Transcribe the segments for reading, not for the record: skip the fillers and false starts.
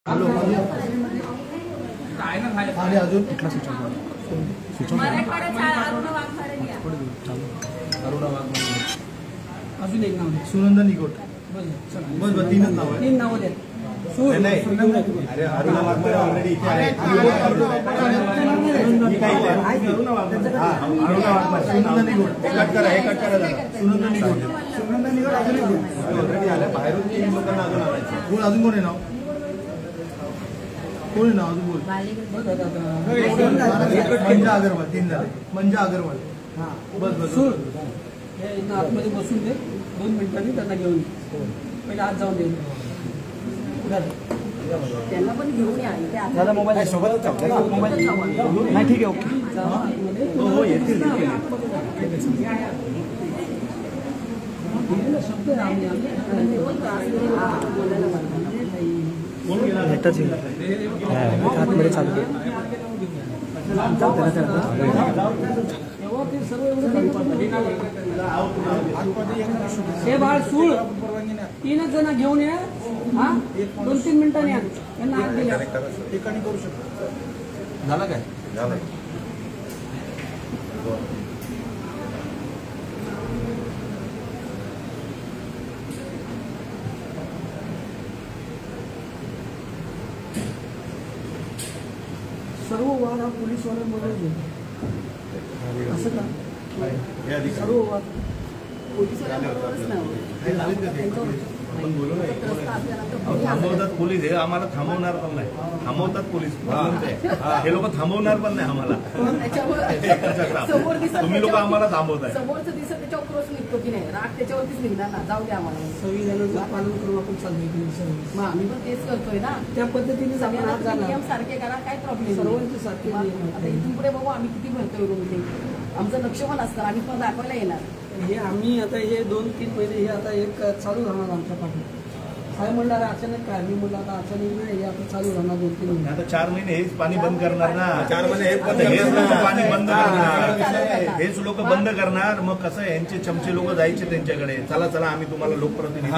Hello आणि अजून कुठला अरुणा वाघ अजून एक नाव सुनंदा निकोट बस बस तीनच नाव आहे तीन नाव द्या अरे अरुणा वाघ ऑलरेडी इथे आहे अरुणा वाघ सुनंदा निकोट कट करा हे कट करा सुनंदा निकोट अजून ऑलरेडी आल्या बाहेरून तीन लोकांना अजून आणायचं बोल अजून कोण आहे नाव कोण आहे नाव अजून बोल मंजा अगरवाल तीन झाले मंजा अगरवाल बस बस आतमध्ये बसून दे 2 मिनिटांनी त्यांना घेऊन पहिले आत जाऊन दे त्यांना पण घेऊन या दादा मोबाईल सोबतच मोबाईल नाही ठीक आहे ओके हो येतील शब्द आतमध्ये चालू हे बाळ सूळ 3 जण घेऊन या हा 2-3 मिनिटांनी या त्यांना आत दिल्या ठिकाणी करू शकतो झालं काय झालं सर्व वाद हा पोलीसवाल्यांमध्ये असं का सर्व वाद थांबवतात पोलीस हे आम्हाला थांबवणार पण नाही थांबवतात पोलीस हे लोक थांबवणार पण नाही आम्हाला तुम्ही लोक आम्हाला थांबवताय समोरचं दिसत त्याच्यावर क्रॉस निघतो की नाही राग त्याच्यावरतीच निघणार ना जाऊ द्या आम्हाला संविधानाचं पालन करून आपण चाललोय मग आम्ही पण तेच करतोय ना त्या पद्धतीने नियम सारखे करा काय प्रॉब्लेम सर्वांचे सारखे आता इथून पुढे बघू आम्ही किती भरतोय रूम ते आमचं लक्ष पण असतं आम्ही पण दाखवायला येणार हे आम्ही आता हे 2-3 महिने हे आता एक चालू राहणार आमच्या पाठी काय म्हणणार अचानक काय मी म्हणलं आता अचानक नाही हे आता चालू राहणार 2-3 महिने आता 4 महिने हेच पाणी बंद करणार ना 4 महिने हेच पाणी बंद करणार हेच लोक बंद करणार मग कसं यांचे चमचे लोक जायचे त्यांच्याकडे चला चला आम्ही तुम्हाला लोकप्रतिनिधी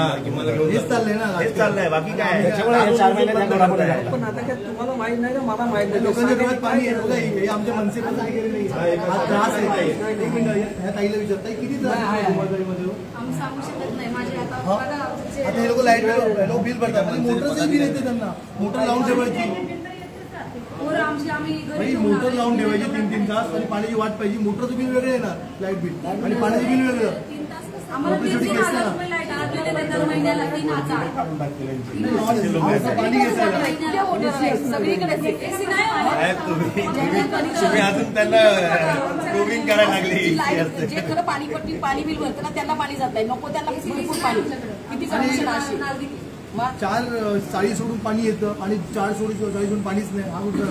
हेच चाललंय बाकी काय 4 महिने पण आता काय तुम्हाला माहित नाही ना मला माहित नाही लोकांच्या डोळ्यात पाणी आहे आमच्या मनसे त्रास ताईला विचारताय किती त्रास आता हे लोक लाईट बिल भरतात मोटरचं बिल येते त्यांना मोटर लावून ठेवायची मोटर लावून ठेवायची 3-3 तास आणि पाण्याची वाट पाहिजे मोटरचं बिल वेगळं येणार लाईट बिल आणि पाण्याचं बिल वेगळं तुम्ही अजून त्यांना प्रूव्हिंग करायला लागली जे खरं पाणी बिल भरतं ना त्यांना पाणी जात नाही नको त्यांना भरपूर पाणी किती 4 चाळी सोडून पाणी येतं आणि 4 चाळी सोडून पाणीच नाही हा कुठं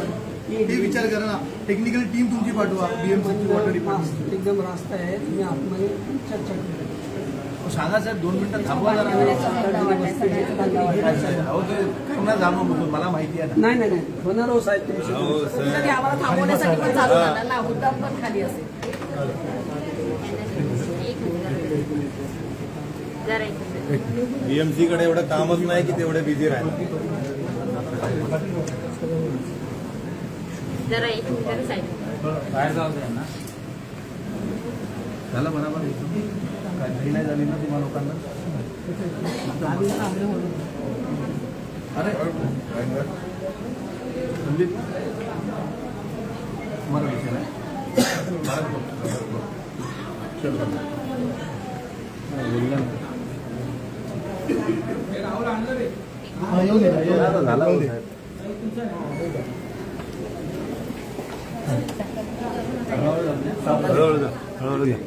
ते विचार करा ना टेक्निकल टीम तुमची पाठवा बीएमसी वॉटर डिपार्टमेंट एकदम रास्ता आहे तुम्ही आतमध्ये चर्चा करा सांगा साहेब 2 मिनिटं थांबवा मला माहिती आहे नाही नाही होणार हो साहेब तुम्ही आम्हाला थांबवण्यासाठी पण चालू झाला ना मुद्दाम पण खाली असेल बीएमसी कडे एवढं कामच नाही की तेवढे बिझी राहिले बाहेर जाऊ द्या ना झालं बरोबर काही नाही झाली ना तुम्हाला लोकांना अरे तुम्हाला विषय नाही हळूहळू घ्या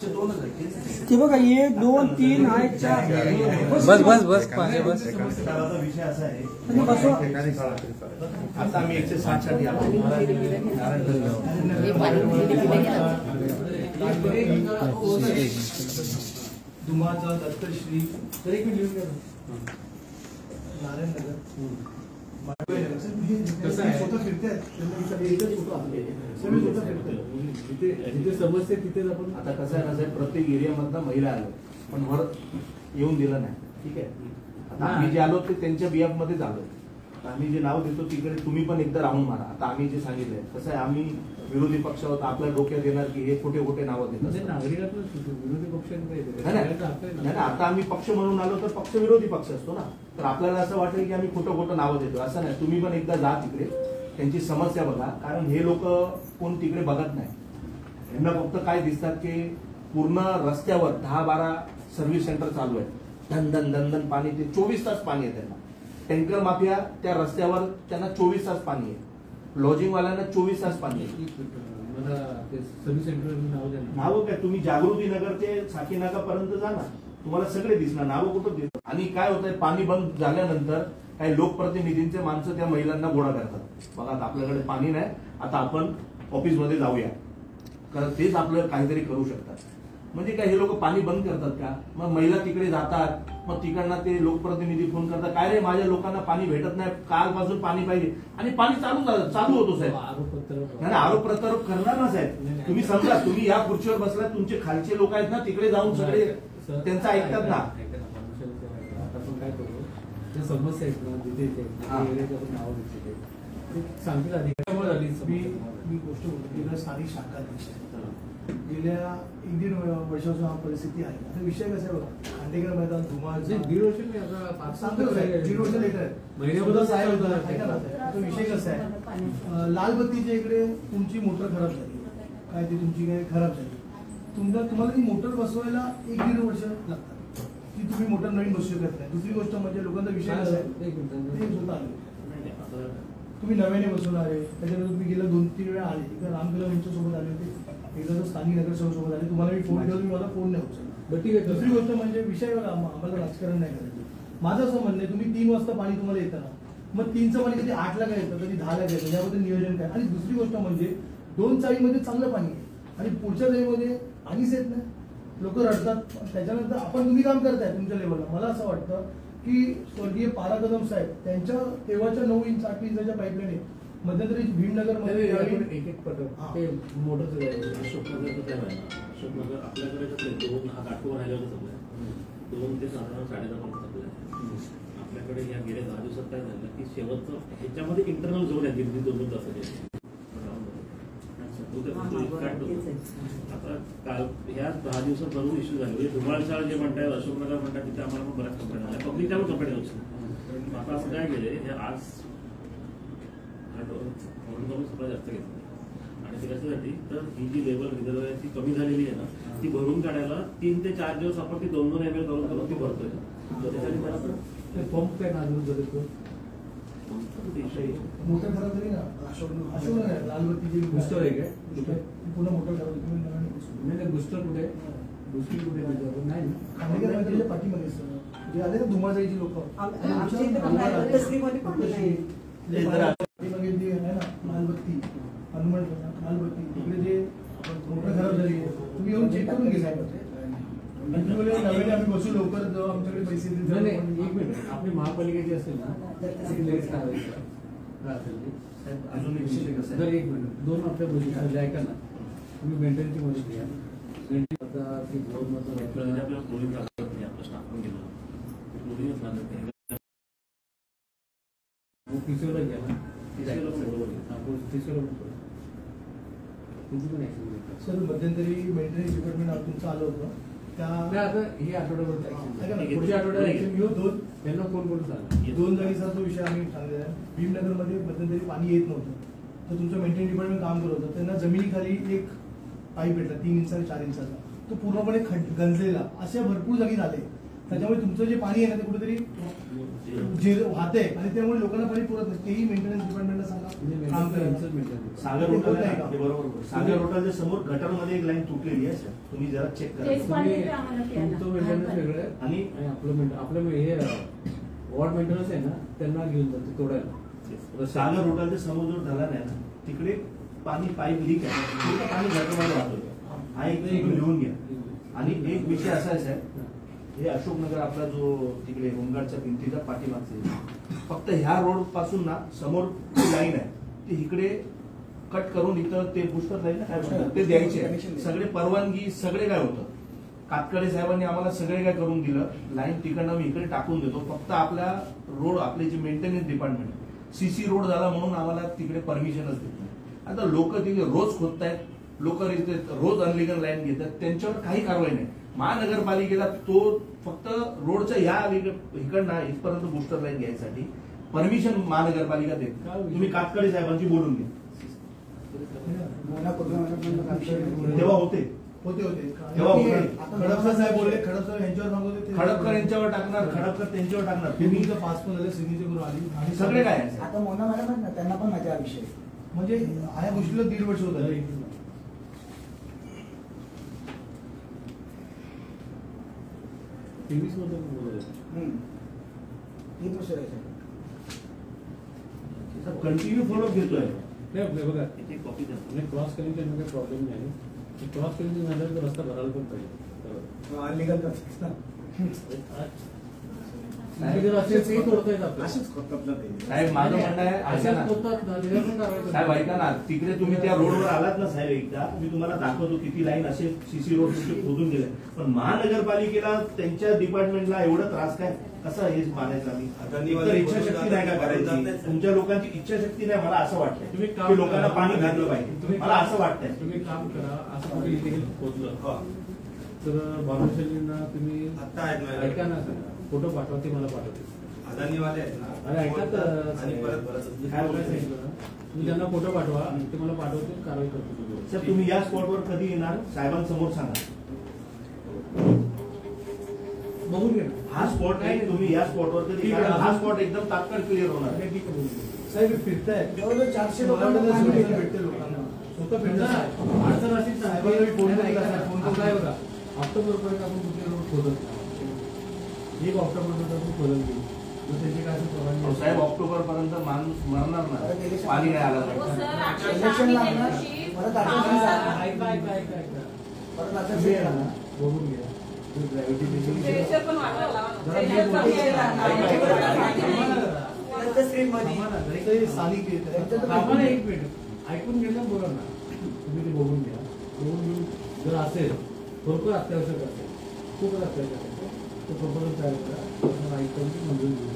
दोन ते बघा 1 2 3 आहे 4 बस विषय असा आहे बसवा आता आम्ही 160 साठी आलो धुमाचा दत्तश्री तर एक मिनिट लिहून घ्या नारायण नगर कसं आहे स्वतः फिरतायत जिथे समजते तिथेच आपण आता कसं आहे प्रत्येक एरियामधनं महिला आलो पण वर येऊन दिलं नाही ठीक आहे आता आम्ही जे आलो ते त्यांच्या बियाप मध्येच आलो आम्ही जे नाव देतो तिकडे तुम्ही पण एकदा राहून मारा आता आम्ही जे सांगितलंय कसं आहे आम्ही विरोधी पक्ष होता आपल्या डोक्यात येणार की हे खोटे खोटे नावं देतात विरोधी नाही आता आम्ही पक्ष म्हणून आलो तर पक्ष विरोधी पक्ष असतो ना तर आपल्याला असं वाटेल की आम्ही खोटं खोटं नावं देतो असं नाही तुम्ही पण एकदा जा तिकडे त्यांची समस्या बघा कारण हे लोक कोण तिकडे बघत नाही यांना फक्त काय दिसतात की पूर्ण रस्त्यावर 10-12 सर्व्हिस सेंटर चालू आहे धन पाणी ते 24 तास पाणी आहे त्यांना टँकर माफिया त्या रस्त्यावर त्यांना 24 तास पाणी आहे लॉजिंग वाल्यांना 24 तास पाणी आहे सर्व्हिस सेंटर नावं काय तुम्ही जागृती नगर ते साकीनाका पर्यंत जा ना तुम्हाला सगळे दिसणार नावं कुठं दिसणार आणि काय होतंय पाणी बंद झाल्यानंतर काही लोकप्रतिनिधींचे माणसं त्या महिलांना गोळा करतात बघा आपल्याकडे पाणी नाही आता आपण ऑफिसमध्ये जाऊया कारण तेच आपलं काहीतरी करू शकतात म्हणजे काय हे लोक पाणी बंद करतात का मग महिला तिकडे जातात मग तिकडनं ते लोकप्रतिनिधी फोन करतात काय रे माझ्या लोकांना पाणी भेटत नाही कालपासून पाणी पाहिजे आणि पाणी चालू होतो साहेब आरोप प्रत्यारोप करणार ना साहेब तुम्ही समजा तुम्ही या खुर्चीवर बसलात तुमचे खालचे लोक आहेत ना तिकडे जाऊन सगळे त्यांचं ऐकतात ना काय करू ते समस्या आहेत ना तिथे नाव घेतले सांगतील अधिकाऱ्यामुळे झाली मी गोष्ट बोलतो स्थानिक शाखा गेल्या 1-1.5 वर्षापासून हा परिस्थिती आहे आता विषय कसा आहे बघा खांडेकर मैदान धुमाळ 1.5 वर्ष मी आता सांगतो 1.5 वर्ष लेटर आहे महिन्याबद्दल साहेब ऐका ना आता विषय कसा आहे लालबत्तीच्या इकडे तुमची मोटर खराब झाली काय ती तुमची काय खराब झाली तुम्हाला ती मोटर बसवायला 1-1.5 वर्ष लागतात ती तुम्ही मोटर नवीन बसू शकत नाही दुसरी गोष्ट म्हणजे लोकांचा विषय कसा आहे तुम्ही नव्याने बसवणार आहे त्याच्यानंतर तुम्ही गेल्या 2-3 वेळा आले एकदा रामकला यांच्यासोबत आले होते एकदा स्थानिक नगरसेवकासोबत आले तुम्हाला मी फोन केला तुम्ही मला फोन नाही उचलला दुसरी गोष्ट म्हणजे विषय बघा आम्हाला राजकारण नाही करायचं माझं असं म्हणणं आहे तुम्ही 3 वाजता पाणी तुम्हाला येतं ना मग 3चं पाणी कधी 8ला काय येतं कधी 10ला काय येतं याबद्दल नियोजन काय आणि दुसरी गोष्ट म्हणजे 2 चाळीमध्ये चांगलं पाणी आहे आणि पुढच्या चाळीमध्ये पाणीच येत नाही लोक रडतात त्याच्यानंतर आपण तुम्ही काम करताय तुमच्या लेवलला मला असं वाटतं की स्वर्गीय पारा कदम साहेब त्यांच्या तेव्हाच्या 9 इंच 8 इंचाच्या पाईपलाईन मध्यंतरी भीमनगर मध्ये एक पटक ते मोटरचं अशोकनगरचं काय आहे अशोकनगर आपल्याकडे कसं आहे 2 हा काटकोवर राहिलेलं सप्लाय 2 ते साधारण 10.5 पर्यंत सप्लाय आपल्याकडे या गेल्या 10 दिवसात काय झालं की शेवटचं ह्याच्यामध्ये इंटरनल झोन आहे 1.5-2 तास आता काल ह्या 10 दिवसात भरपूर इश्यू झाले म्हणजे धुमाळशाळ जे म्हणतात अशोकनगर म्हणतात तिथे आम्हाला पण बऱ्याच कंप्लेंट आल्या पब्लिक त्यावर कंप्लेंट होती आता असं काय केले हे आज सप्लाय जास्त घेतलं आणि ते कशासाठी तर ही जी लेवल रिझर्वायरची कमी झालेली आहे ना ती भरून काढायला 3 ते 4 दिवस आपण ती 2-2 ml करून ती भरतोय तर त्यासाठी मला पंप काय नाजूक झाले मोटर खराब झाली ना अशोक लालबत्तीची बुस्टर आहे काय पुन्हा मोटर खराब नाही बुस्टर कुठे दुसरी कुठे नाही खांडेकर पाठीमध्ये जे आले ना धुमाळाची लोक मालबत्ती हनुमान मालबत्ती तिकडे जे मोटर खराब झाली तुम्ही येऊन चेक करून घे नवीन आम्ही बसू लवकर जेव्हा आमच्याकडे पैसे एक मिनिट आपली महापालिकेची असेल ना अजून एक मिनिट 2 आपल्या बजेट ऐका ना तुम्ही मेंटेनची मदत घ्या आता ती तिसऱ्याला घ्या ना सर मध्यंतरी मेंटेनन्स डिपार्टमेंट तुमचं आलं होतं त्या आता हे आठवड्यावर पुढच्या आठवड्यात ऍक्शन घेऊ त्यांना फोन करून सांगा 2 जागेचा जो विषय आम्ही सांगितला आहे भीमनगरमध्ये मध्यंतरी पाणी येत नव्हतं तर तुमचं मेंटेनन्स डिपार्टमेंट काम करत होतं त्यांना जमिनीखाली एक पाईप भेटला 3 इंच आणि 4 इंचाचा तो पूर्णपणे गंजलेला अशा भरपूर जागी झाले त्याच्यामुळे तुमचं जे पाणी आहे ना ते कुठेतरी जे वाहते आणि त्यामुळे लोकांना पाणी पुरत नाही. तेही मेंटेनन्स डिपार्टमेंटला सांगा काम करायचं. सागर होटल आहे का? ते बरोबर. सागर हॉटेलच्या समोर गटरमध्ये एक लाईन तुटलेली आहे सर, तुम्ही जरा चेक करा. तुमचं मेंटेनन्स वेगळं आहे आणि आपलं हे वॉर्ड मेंटेनन्स आहे ना त्यांना घेऊन जातो तोडायला. सागर हॉटेलच्या समोर जो ढलान आहे ना तिकडे पाणी पाईप लीक आहे, पूर्ण पाणी गटरमध्ये वाहतोय. हा एक लिहून घ्या. आणि एक विषय असा आहे साहेब, हे अशोकनगर आपला जो तिकडे होमगार्डच्या भिंतीचा पाठीमागचे फक्त ह्या रोड पासून ना समोर लाईन आहे ती इकडे कट करून इथं ते बुस्टर लाईन काय म्हणतात ते द्यायचे. सगळे परवानगी सगळे काय होतं, कातकडे साहेबांनी आम्हाला सगळे काय करून दिलं. लाईन तिकडनं मी इकडे टाकून देतो, फक्त आपल्या रोड आपले जे मेंटेनन्स डिपार्टमेंट सीसी रोड झाला म्हणून आम्हाला तिकडे परमिशनच देत नाही. आता लोक तिथे रोज खोदतायत, लोक रोज अनलिगल लाईन घेतात, त्यांच्यावर काही कारवाई नाही. महानगरपालिकेला तो फक्त रोडच्या ह्या इकडनं इथपर्यंत बुस्टर लाईन घ्यायसाठी परमिशन महानगरपालिका देत. तुम्ही कातकडे साहेबांची बोलून घ्या. तेव्हा होते तेव्हा खडपकर साहेब बोलले, खडपकर यांच्यावर मागवते, खडपकर यांच्यावर टाकणार, खडपकर त्यांच्यावर टाकणार. तुम्ही पास पण झाले, सिग्नेचर करून आली आणि सगळे काय आहे आता मोना मॅडम आहेत ना त्यांना पण माझ्या विषय म्हणजे ह्या गोष्टीला 1.5 वर्ष होत आहे. 23 मध्ये बोलत 3 वर्ष राहायचं. कंटिन्यू फॉलोअप घेतोय. नाही बघा इथे कॉपी द्या. नाही क्रॉस करेल त्यांना काही प्रॉब्लेम नाही. क्रॉस करेल झालं तर रस्ता भरायला पण पाहिजे. अनलिगल करतात ना. साहेब माझं म्हणणं आहे साहेब ऐका ना, तिकडे तुम्ही त्या रोडवर आलात ना साहेब एकदा, मी तुम्हाला दाखवतो किती लाईन असे सीसी रोड खोदून गेले. पण महानगरपालिकेला त्यांच्या डिपार्टमेंटला एवढा त्रास काय, कसं हे मानायचं आम्ही? इच्छाशक्ती नाही का करायची? तुमच्या लोकांची इच्छाशक्ती नाही, मला असं वाटतंय की लोकांना पाणी घातलं पाहिजे. मला असं वाटतंय तुम्ही काम करा, असं कुठे इलिगल खोदलं तर बाबूशालींना तुम्ही ऐका ना, फोटो पाठवा, ते मला पाठवते. अदानीवाले आहेत ना, अरे ऐका तर आणि परत काय बोलायचं तुम्ही त्यांना फोटो पाठवा, ते मला पाठवते, कारवाई करतो. सर तुम्ही या स्पॉटवर कधी येणार साहेबांसमोर सांगा. बघून घे हा स्पॉट नाही, तुम्ही या स्पॉटवर कधी, हा स्पॉट एकदम तात्काळ क्लिअर होणार. साहेब फिरताय जवळजवळ 400 लोकांना भेटते लोकांना स्वतः फिरतात. अडचण असेल फोन काय बघा, ऑक्टोबरपर्यंत आपण कुठले रोड खोदत नाही. 1 ऑक्टोबरपर्यंत आपण खोदत घेऊ, मग त्याची काय परवानगी? साहेब ऑक्टोबर पर्यंत माणूस मरणार ना, पाणी नाही आलं पाहिजे. इलेक्शन लागणार परत ऐका ऐका ऐका ऐका परत आता तुम्ही आहे ना, बघून घ्या. स्थानिक आम्हाला 1 मिनिट ऐकून घेणं बोला ना, तुम्ही ते बघून घ्या. बघून घेऊन जर असेल खरोखर अत्यावश्यक असेल, खूपच अत्यावश्यक असेल तो प्रपोजल तयार करा, ऐकून मंजूर घेऊ.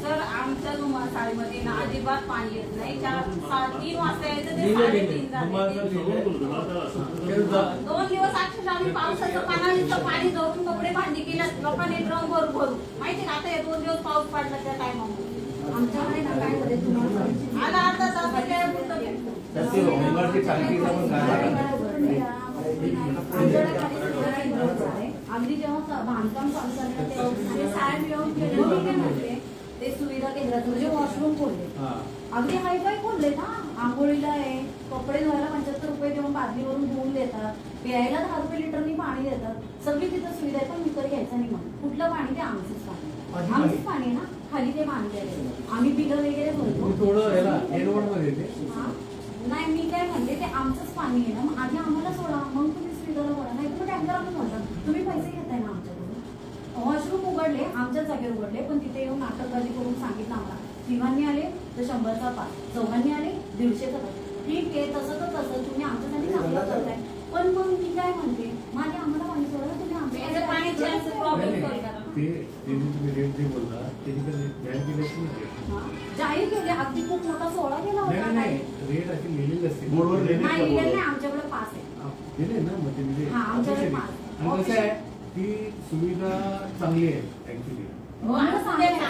सर आमच्या शाळेमध्ये ना अजिबात पाणी येत नाही. 3 वाजता यायचं ते 3:30 झाले. 2 दिवस अक्षरशः आम्ही पावसाचं पाण्याचं पाणी धरून कपडे भांडी केल्यात लोकांनी ड्रम भरून भरून. माहिती का, आता हे 2 दिवस पाऊस पडला त्या टायमामध्ये आमच्याकडे ना काय मध्ये तुम्हाला आला अर्धा तास काय होतं अगदी जेव्हा बांधकाम चालू झालं तेव्हा साहेब येऊन गेले, मी काय म्हटले ते सुविधा केंद्रात म्हणजे वॉशरूम खोलले, अगदी हायफाय खोलले ना. आंघोळीला आहे, कपडे धुवायला 75 रुपये देऊन बादलीवरून धुवून देतात, प्यायला 10 रुपये लिटरनी पाणी देतात. सगळी तिथं सुविधा आहे, पण विकत घ्यायचं नाही. मग कुठलं पाणी? ते आमचंच पाणी, आमचंच पाणी आहे ना. खाली ते बांधलेलं आम्ही बिलं वगैरे भरतो. नाही मी काय म्हणते ते आमचंच पाणी आहे ना, मग आधी आम्हाला सोडा, मग तुम्ही सुविधाला बोला. नाही तुम्ही टँकर आणून बोलता, तुम्ही पैसे घेताय ना आमच्याकडून. वॉशरूम उघडले, आमच्याच जागेवर उघडले, पण तिथे येऊन नाटकबाजी करून सांगितलं आम्हाला. 3 आले तर 100चा पास, 4 आले 150चा पास. ठीक आहे, तसं तर तसं तुम्ही आमच्यासाठी चांगलं करताय. पण मग मी काय म्हणते, माझे आम्हाला पाणी सोडा, तुम्ही आमच्या पाण्याचे प्रॉब्लेम करता. तुम्ही रेट जे बोलला जाहीर केले, अगदी खूप मोठा सोहळा केला होता. नाही रेट अशी लिहिलेली असते बोर्डवर नाही लिहिलेलं नाही, आमच्याकडे पास आहे. दिले ना, मग ते हा, आमच्याकडे पास. आणि कसं आहे ती सुविधा चांगली आहे ऍक्च्युली. आम्हाला सांगितलं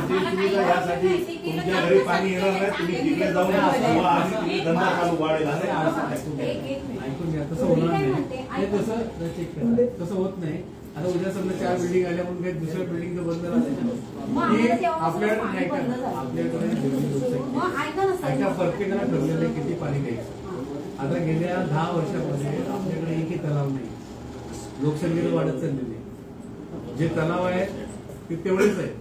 ते सुविधा यासाठी तुमच्या घरी पाणी येणार नाही, तुम्ही तिकडे जाऊन किंवा आम्ही तिकडे धंदा चालू वाढेल असं ऐकून घ्या. तसं होणार नाही. हे तसं चेक करा. तसं होत नाही. आता उद्या समजा 4 बिल्डिंग आल्या म्हणून काही दुसऱ्या बिल्डिंग बंद राहते. आपल्याकडे ऐका प्रत्येकाला ठरलेलं आहे किती पाणी घ्यायचं. आता गेल्या 10 वर्षामध्ये आपल्याकडे एकही तलाव नाही. लोकसंख्येने वाढत चाललेली आहे. जे तलाव आहेत ते तेवढेच आहे.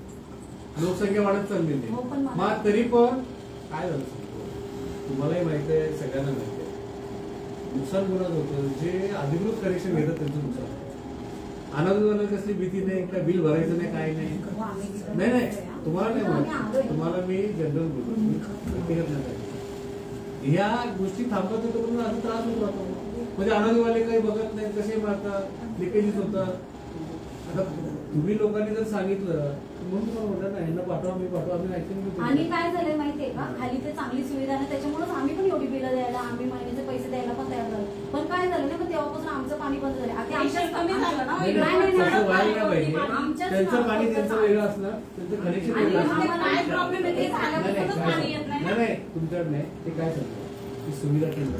लोकसंख्या वाढत चाललेली आहे. मग तरी पण काय झालं तुम्हालाही माहिती आहे, सगळ्यांना माहिती आहे. नुकसान कोणाच होतं? जे अधिकृत कनेक्शन घेतात त्यांचं नुकसान. अनावधानाची कसली भीती नाही, का बिल भरायचं नाही, काय नाही. नाही तुम्हाला नाही म्हणत, तुम्हाला मी जनरल बोलतो. ह्या गोष्टी थांबत होतो म्हणून आता त्रास होत राहतो. म्हणजे अनावधानवाले काही बघत नाही, कसे मारतात, लिकेजीस होतात. आता तुम्ही लोकांनी जर सांगितलं म्हणून तुम्हाला म्हटलं ना ह्यांना पाठवा, मी पाठवा, आम्ही ऍक्शन घेतो. आणि काय झालंय माहितीये का, खाली ते चांगली सुविधा नाही, त्याच्यामुळेच आम्ही पण एवढी बिलं द्यायला, आम्ही महिन्याचे पैसे द्यायला पण तयार झालो. पण काय झालं नाही, पण तेव्हापासून आमचं पाणी बंद झालं. आता आमच्याच कमी झालं ना. त्यांचं पाणी त्यांचं वेगळं असणार, त्यांचं कनेक्शन वेगळं असणार. नाही तुमच्याकडे नाही. ते काय सांगतो की सुविधा केंद्र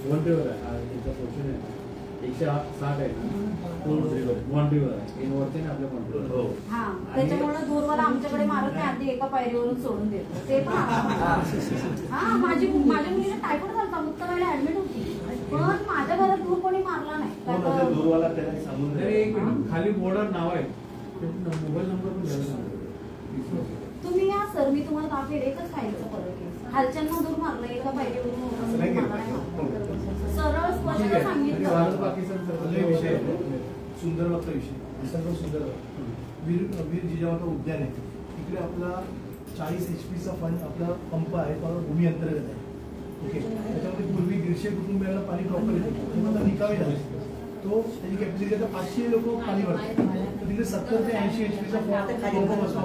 वॉन्टेवर आहे. त्यांचा पोर्शन आहे 160 आहे ना, वॉन्टेवर आहे. वरती ना आपल्या वॉन्टेवर. हा, त्याच्यामुळे दूरवाला आमच्याकडे मारत नाही, आधी एका पायरीवरून सोडून देतो. ते पण हा, माझ्या मुलीला टायफॉइड झाला, मुक्ताबाईला ऍडमिट होती, पण माझ्या घरात दूर कोणी मारला नाही. दूरवाला त्याला सांगून एक मिनिट, खाली बोर्डर नाव आहे, मोबाईल नंबर पण द्यायला सांगतो. तुम्ही या सर, मी तुम्हाला दाखवेल. एकच फायलीचा फरक आहे. खालच्यांना दूर मारलं, एका पायरीवरून सरळ स्पष्ट सांगितलं. भारत पाकिस्तान विषय सुंदरबागचा विषय, सर्व सुंदर वीर जिजामाता उद्यान आहे. तिकडे आपला 40 HP चा फंड आपला पंप आहे, तो भूमी अंतर्गत आहे. ओके, त्याच्यामध्ये पूर्वी 150 कुटुंबियांना पाणी प्रॉपर येतं, आता निकामी झाले. तो त्याची कॅपॅसिटी आता 500 लोक पाणी भरतात. तर तिथे 70 ते 80 HP चा पंप बसवा.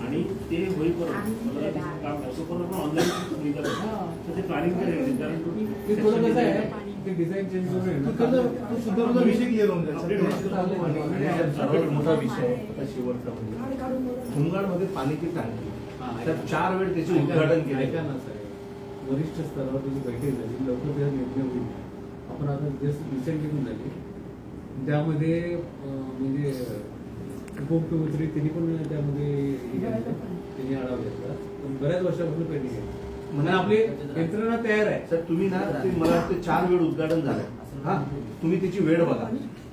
आणि ते होईपर्यंत ऑनलाईन सुविधा ते प्लॅनिंग करेल. कारण ते थोडं कसं आहे, ते डिझाईन चेंज करून सुद्धा विषय क्लिअर होऊन सर्वात मोठा विषय आता शेवटचा म्हणजे मुंगाडमध्ये पाण्याची टाकी, त्यात 4 वेळ त्याचे उद्घाटन केले. का ना सर, वरिष्ठ स्तरावर त्याची बैठक झाली, लवकर त्याचा निर्णय होईल. आपण आता जस्ट रिसेंटली पण झाली, त्यामध्ये म्हणजे उपमुख्यमंत्री त्यांनी पण त्यामध्ये त्यांनी आढावा घेतला. पण बऱ्याच वर्षापासून पेंडिंग आहे. म्हणजे आपली यंत्रणा तयार आहे. सर तुम्ही ना ते मला वाटतं 4 वेळ उद्घाटन झालं. हा, तुम्ही त्याची वेळ बघा,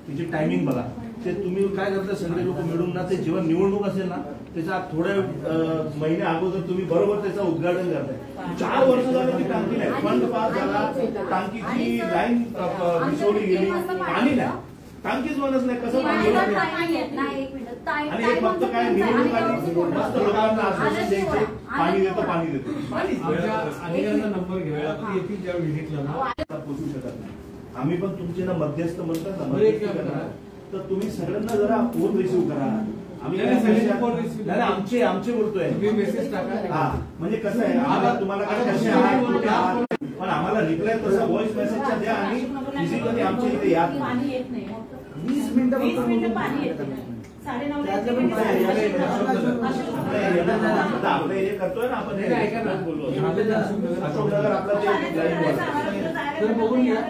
तिची टायमिंग बघा. ते तुम्ही काय करता, सगळे लोक मिळून ना, ते जेव्हा निवडणूक असेल ना त्याच्या थोड्या महिन्या अगोदर तुम्ही बरोबर त्याचं उद्घाटन करताय. 4 वर्ष झालं ती टांकी नाही, फंड पास झाला, टांकीची लाईन विसवली गेली, पाणी नाही, टांकीच बनत नाही. कसं पाणी आणि एक फक्त काय निवडणूक आली, मस्त लोकांना आश्वासन द्यायचे, पाणी देतो पाणी देतो. अधिकाऱ्यांना नंबर घ्यायला येतील ज्या व्हिजिटला ना पोचू शकत नाही. आम्ही पण तुमचे ना मध्यस्थ म्हणतात ना, तर तुम्ही सगळ्यांना जरा फोन रिसिव्ह करा. आम्ही आमचे बोलतोय मेसेज टाका. हा, म्हणजे कसं आहे, आम्हाला तुम्हाला काय कसे आहात, पण आम्हाला रिप्लाय तसा व्हॉइस मेसेजचा द्या आणि फिजिकली आमच्या इथे या. 20 मिनिटं पाणी येत नाही. 9:30 आपलं हे करतोय ना आपण, ऐका ना, अशोकनगर आपलं तर बघून घ्या.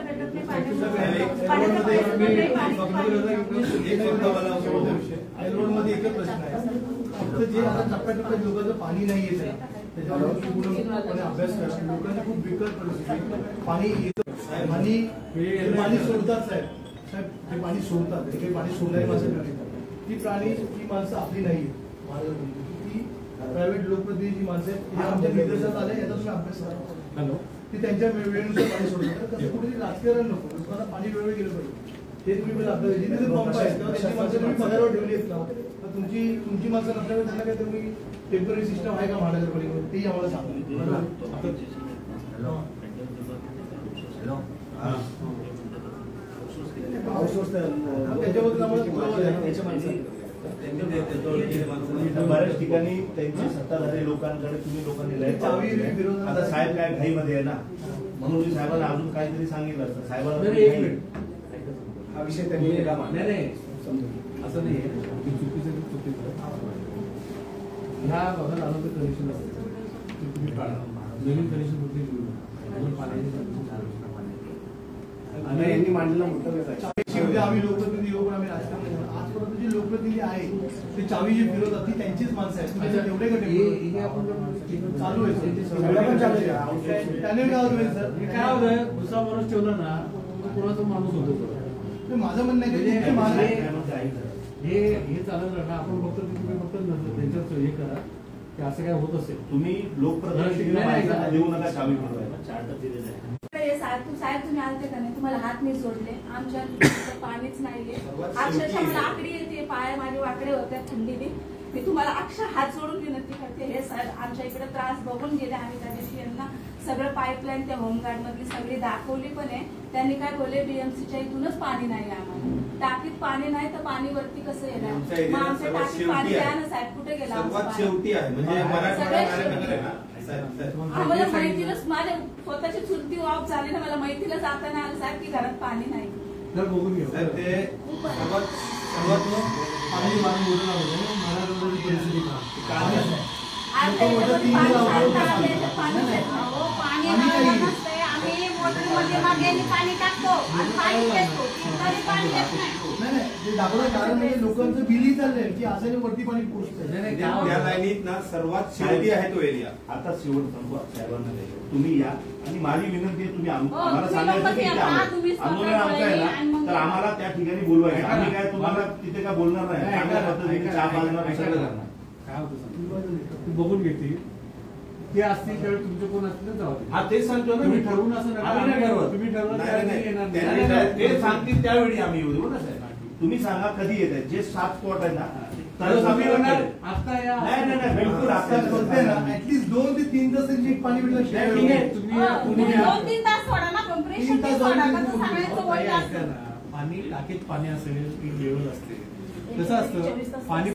रोडमध्ये एकच प्रश्न आहे, फक्त जे आता टप्प्याटप्प्यात लोकांचं पाणी नाही येत आहे त्याच्यावर पूर्णपणे अभ्यास करा. लोकांची खूप बिकट परिस्थिती, पाणी येतं आणि पाणी सोडतात साहेब, ते पाणी सोडतात, ते काही पाणी सोडणारी माणसं नाही. ती माणसं आपली नाही आहेत, ती प्रायव्हेट लोकप्रतिनिधी माणसं आहेत. हे आमच्या निदर्शनात आले, याचा तुम्ही अभ्यास करा. ती त्यांच्या वेळेनुसार पाणी सोडतात. कसं कुठेतरी राजकारण नको, लोकांना पाणी वेळोवेळी गेलं पाहिजे. हे तुम्ही मला आपल्या जिथे पंप आहेत त्यांची माणसं तुम्ही पगारावर ठेवली आहेत का, तर तुमची माणसं नसल्यामुळे त्यांना काय तुम्ही टेम्पररी सिस्टम आहे का महानगरपालिकेवर, तेही आम्हाला सांगा. त्याच्याबद्दल बऱ्याच ठिकाणी त्यांची सत्ताधारी लोकांकडे तुम्ही लोकांनी आता साहेब काय घाईमध्ये आहे ना, म्हणून मी साहेबांना अजून काहीतरी सांगितलं असतं. साहेबांना हा विषय त्यांनी वेगळा मांडला. नाही असं नाही चुकीचं ह्या भागात आलं तर कनेक्शन असतं ते तुम्ही काढा. नवीन कनेक्शन कुठली घेऊ नका. पाण्याची आणि यांनी मांडलेला मुद्दा शेवटी आम्ही लोकप्रतिनिधी येऊ पण आम्ही राजकारण आजपर्यंत जे लोकप्रतिनिधी आहे ते चावी जे फिरवतात ती त्यांचीच माणसं आहेत. म्हणजे तेवढे चालू आहे त्याने काय होतं सर काय होतं दुसरा माणूस ठेवला ना कोणाचा माणूस होतो. माझं म्हणणं आहे हे चालत ना आपण फक्त तुम्ही फक्त त्यांच्यात हे करा की असं काय होत असेल. तुम्ही लोकप्रतिनिधीला देऊ नका चावी फिरवायला. चार्टर दिलेलं आहे. साहेब तुम्ही आलते का नाही तुम्हाला हात नाही जोडले आमच्या पाणीच नाहीये. अक्षरशः मला आकडी येते पाय माझे वाकडे होते थंडीने. मी तुम्हाला अक्षर हात जोडून विनंती करते हे साहेब आमच्या इकडे त्रास बघून गेले. आम्ही त्या दिवशी यांना सगळं पाईपलाईन त्या होमगार्ड मधली सगळी दाखवली पण आहे. त्यांनी काय बोलले बीएमसीच्या इथूनच पाणी नाही आम्हाला. टाकीत पाणी नाही तर पाणी वरती कसं येणार. मग आमच्या टाकीत पाणी द्या ना साहेब. कुठे गेला सर्वात शेवटी आहे म्हणजे मराठवाडा आम्हाला माहितीलाच माझ्या स्वतःची चुलती ऑफ झाली ना. मला माहितीला जाताना आलं साहेब की घरात पाणी नाही. बघून घेऊ ते सर्वात पाणी वाढून बोलला होतं महाराष्ट्राची परिस्थिती आम्ही मोटरमध्ये मागे पाणी टाकतो आणि पाणी देतो तरी पाणी येत नाही. नाही ते दाखवलं कारण म्हणजे लोकांचं बिलही चाललंय की असं वरती पाणी पोहोचतंय. त्या लाईनीत ना सर्वात शेवटी आहे तो एरिया. आता शेवट साहेबांना तुम्ही या आणि माझी विनंती आहे तुम्ही आम्हाला तुम्ही सांगायचं लोकं की या, तुम्ही स्वतः आंदोलन आमचं आहे आणि ना मग तर आम्हाला त्या ठिकाणी बोलवायचं. आम्ही काय तुम्हाला तिथे काय बोलणार नाही. चांगल्या पद्धतीने चहा पाजणार सगळं करणार. काय होतं तू बघून घेते ते असतील त्यावेळी तुमचे कोण असतील तर जाऊ दे. हा तेच सांगतो ना तुम्ही ठरवून असं नका. आम्ही नाही ठरवत. तुम्ही ठरवलं नाही, त्यावेळी नाही, येणार नाही. नाही. ते सांगतील त्यावेळी आम्ही येऊ देऊ ना साहेब. तुम्ही सांगा कधी येत आहे. जे 7 स्पॉट आहे ना तरच आम्ही येणार. आता या नाही बिलकुल आता बोलते ना ऍटलीस्ट 2 ते 3 तास एक पाणी ठीक आहे. भेटलं. तुम्ही 2-3 तास सोडा ना कंप्रेशन 3 तास सोडा सोडा. कसं सांगायचं बोललं असतं. पाणी टाकीत पाणी असेल की लेवल असते कसं असतं पाणी